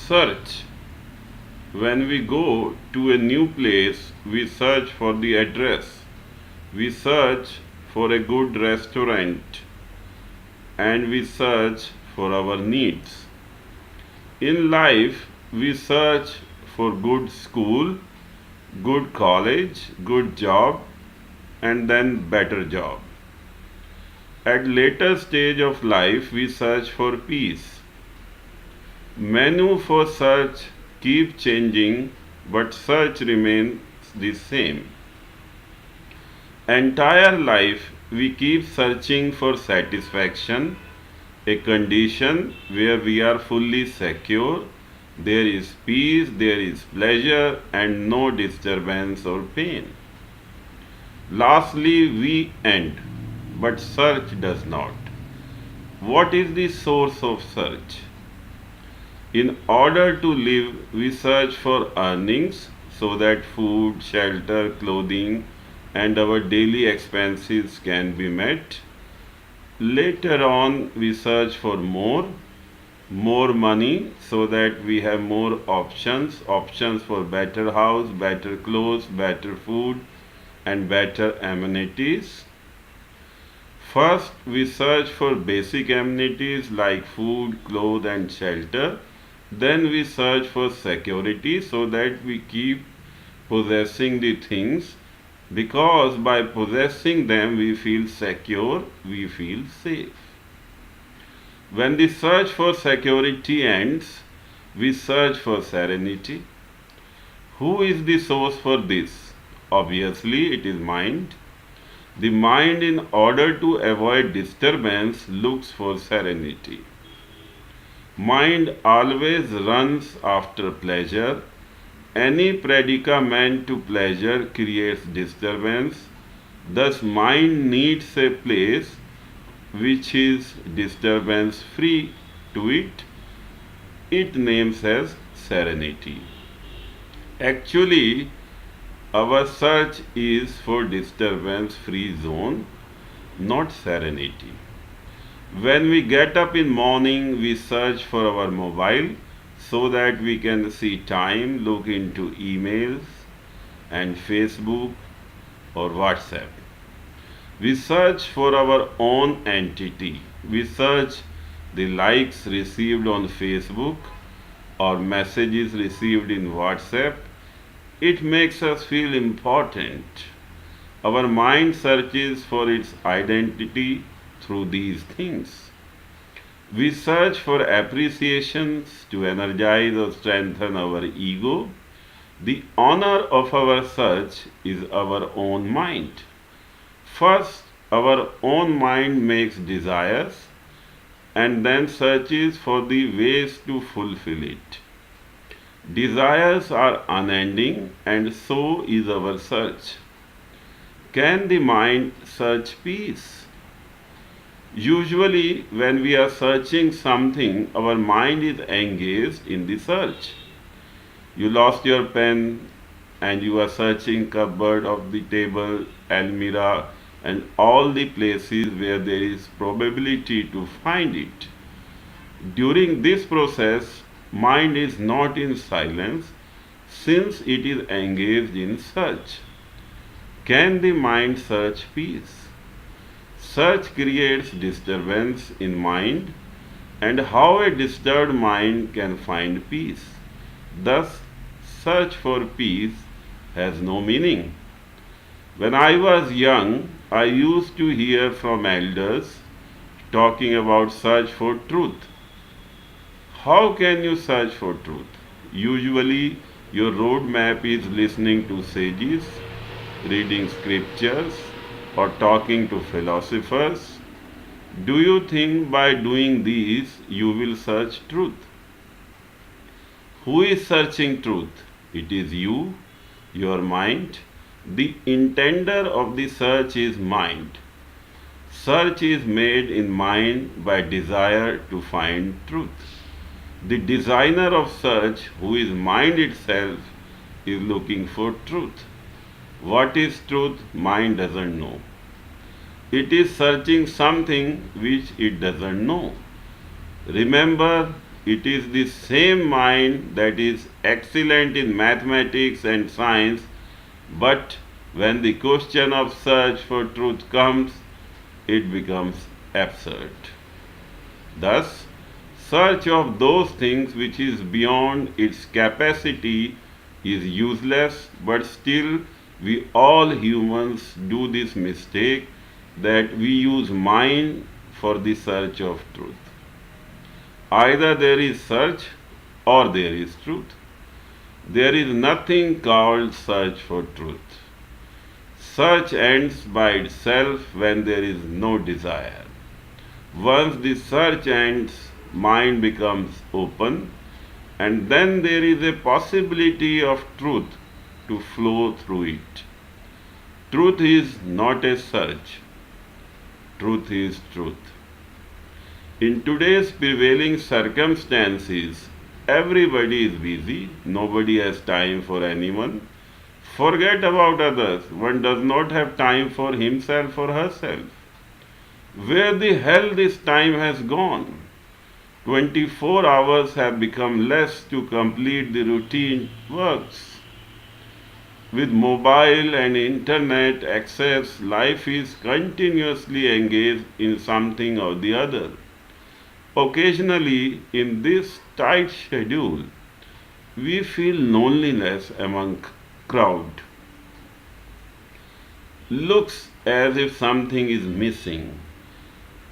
Search. When we go to a new place, we search for the address. We search for a good restaurant and we search for our needs. In life, we search for good school, good college, good job, and then better job. At later stage of life, we search for peace. Menu for search keep changing, but search remains the same. Entire life, we keep searching for satisfaction, a condition where we are fully secure, there is peace, there is pleasure, and no disturbance or pain. Lastly, we end, but search does not. What is the source of search? In order to live, we search for earnings so that food, shelter, clothing, and our daily expenses can be met. Later on, we search for more money so that we have more options for better house, better clothes, better food, and better amenities. First, we search for basic amenities like food, clothes, and shelter. Then we search for security so that we keep possessing the things because by possessing them we feel secure, we feel safe. When the search for security ends, we search for serenity. Who is the source for this? Obviously, it is mind. The mind, in order to avoid disturbance, looks for serenity. Mind always runs after pleasure. Any predicament to pleasure creates disturbance. Thus, mind needs a place which is disturbance free to it. It names as serenity. Actually, our search is for disturbance free zone, not serenity. When we get up in morning, we search for our mobile so that we can see time, look into emails and Facebook or WhatsApp. We search for our own entity. We search the likes received on Facebook or messages received in WhatsApp. It makes us feel important. Our mind searches for its identity through these things. We search for appreciations to energize or strengthen our ego. The honor of our search is our own mind. First, our own mind makes desires and then searches for the ways to fulfill it. Desires are unending, and so is our search. Can the mind search peace? Usually, when we are searching something, our mind is engaged in the search. You lost your pen and you are searching cupboard of the table, almirah, and all the places where there is probability to find it. During this process, mind is not in silence since it is engaged in search. Can the mind search peace? Search creates disturbance in mind, and how a disturbed mind can find peace. Thus, search for peace has no meaning. When I was young, I used to hear from elders talking about search for truth. How can you search for truth? Usually, your roadmap is listening to sages, reading scriptures, or talking to philosophers. Do you think by doing these you will search truth? Who is searching truth? It is you, your mind. The intender of the search is mind. Search is made in mind by desire to find truth. The designer of search, who is mind itself, is looking for truth. What is truth? Mind doesn't know. It is searching something which it doesn't know. Remember, It is the same mind that is excellent in mathematics and science, but when the question of search for truth comes, it becomes absurd. Thus, search of those things which is beyond its capacity is useless, but still we all humans do this mistake that we use mind for the search of truth. Either there is search or there is truth. There is nothing called search for truth. Search ends by itself when there is no desire. Once the search ends, mind becomes open, and then there is a possibility of truth to flow through it. Truth is not a search, truth is truth. In today's prevailing circumstances, everybody is busy, nobody has time for anyone. Forget about others, one does not have time for himself or herself. Where the hell this time has gone? 24 hours have become less to complete the routine works. With mobile and internet access, life is continuously engaged in something or the other. Occasionally, in this tight schedule, we feel loneliness among crowd. Looks as if something is missing.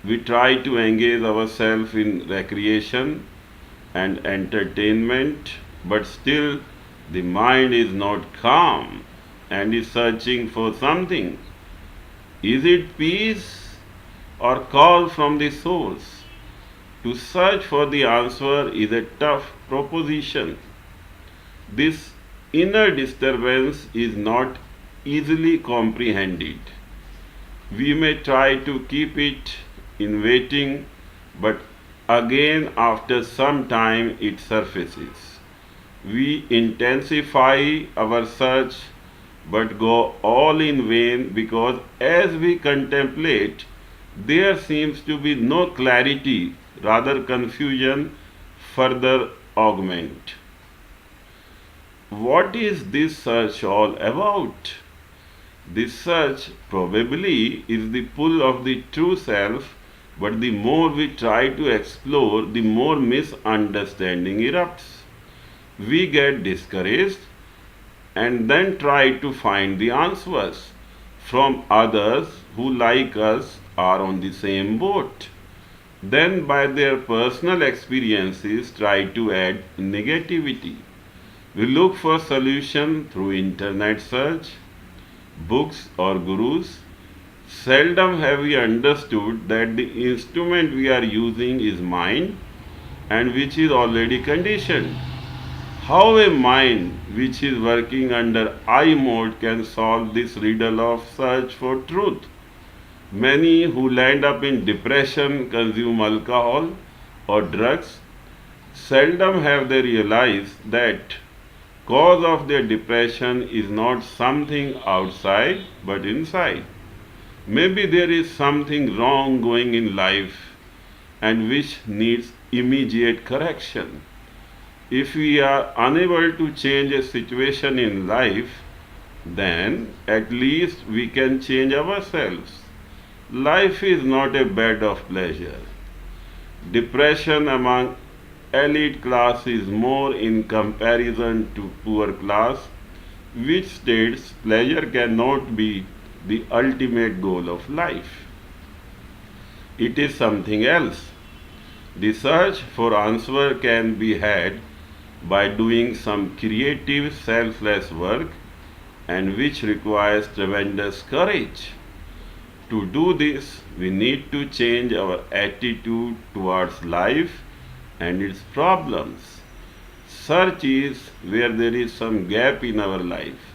We try to engage ourselves in recreation and entertainment, but still the mind is not calm and is searching for something. Is it peace or call from the source? To search for the answer is a tough proposition. This inner disturbance is not easily comprehended. We may try to keep it in waiting, but again after some time it surfaces. We intensify our search but go all in vain because as we contemplate, there seems to be no clarity, rather confusion further augment. What is this search all about? This search probably is the pull of the true self, but the more we try to explore, the more misunderstanding erupts. We get discouraged and then try to find the answers from others who, like us, are on the same boat. Then, by their personal experiences, try to add negativity. We look for solution through internet search, books or gurus. Seldom have we understood that the instrument we are using is mind and which is already conditioned. How a mind which is working under I mode can solve this riddle of search for truth? Many who land up in depression consume alcohol or drugs. Seldom have they realized that cause of their depression is not something outside but inside. Maybe there is something wrong going in life and which needs immediate correction. If we are unable to change a situation in life, then at least we can change ourselves. Life is not a bed of pleasure. Depression among elite class is more in comparison to poor class, which states pleasure cannot be the ultimate goal of life. It is something else. The search for answer can be had by doing some creative, selfless work, and which requires tremendous courage. To do this, we need to change our attitude towards life and its problems. Search is where there is some gap in our life.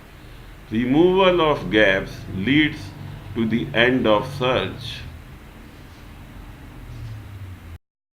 Removal of gaps leads to the end of search.